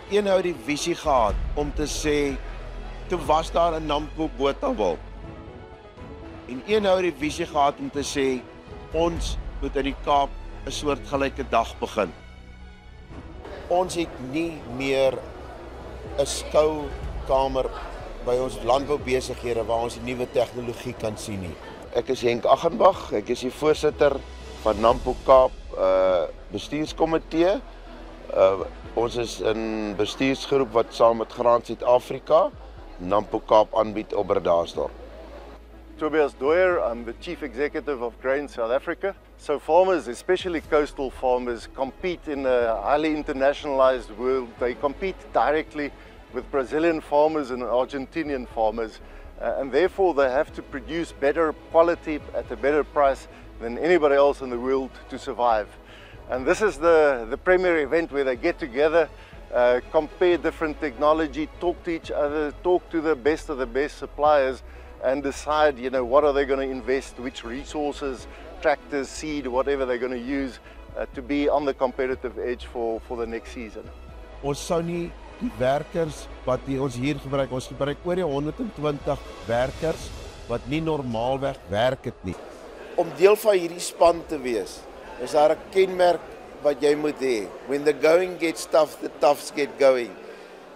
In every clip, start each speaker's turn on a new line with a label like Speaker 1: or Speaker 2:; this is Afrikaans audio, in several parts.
Speaker 1: een nou die visie gehad om te sê, toe was daar 'n Nampo Botawil. En een nou die visie gehad om te sê, ons moet in die Kaap 'n soortgelyke dag begin. Ons het nie meer 'n skoukamer by ons landboubesighede waar ons die nuwe tegnologie kan sien nie. Ek is Henk Aghenbach, ek is die voorsitter van Nampo Kaap bestuurskomitee. Ons is 'n bestuursgroep wat saam met Graan Suid-Afrika Nampo Kaap aanbied op Bredasdorp.
Speaker 2: Tobias Dooyer, I'm the Chief Executive of Grain South Africa. So farmers, especially coastal farmers, compete in a highly internationalized world. They compete directly with Brazilian farmers and Argentinian farmers, and therefore they have to produce better quality at a better price than anybody else in the world to survive. And this is the premier event where they get together, compare different technology, talk to each other, talk to the best of the best suppliers, and decide, what are they going to invest, which resources, tractors, seed, whatever they're going to use to be on the competitive edge for the next season.
Speaker 1: Ons sou nie die werkers wat ons hier gebruik, ons gebruik oor die 120 werkers wat nie normaalweg werk het nie. Om deel van hierdie span te wees, is daar 'n kenmerk wat jy moet hê. When the going gets tough, the toughs get going.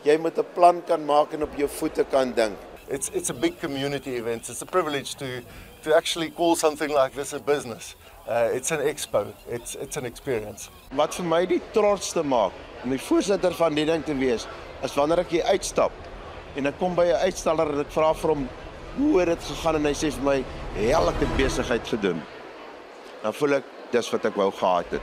Speaker 1: Jy moet 'n plan kan maak en op jou voete kan dink.
Speaker 2: It's a big community event. It's a privilege to actually call something like this a business. It's an expo. It's an experience.
Speaker 1: Wat vir my die trotsste maak om die voorsitter van die ding te wees, is wanneer ek hier uitstap en ek kom by 'n uitsteller en ek vra vir hom hoe het dit gegaan en hy sê vir my, ek het besigheid gedoen. Dan voel ek dis wat ek wou gehad het.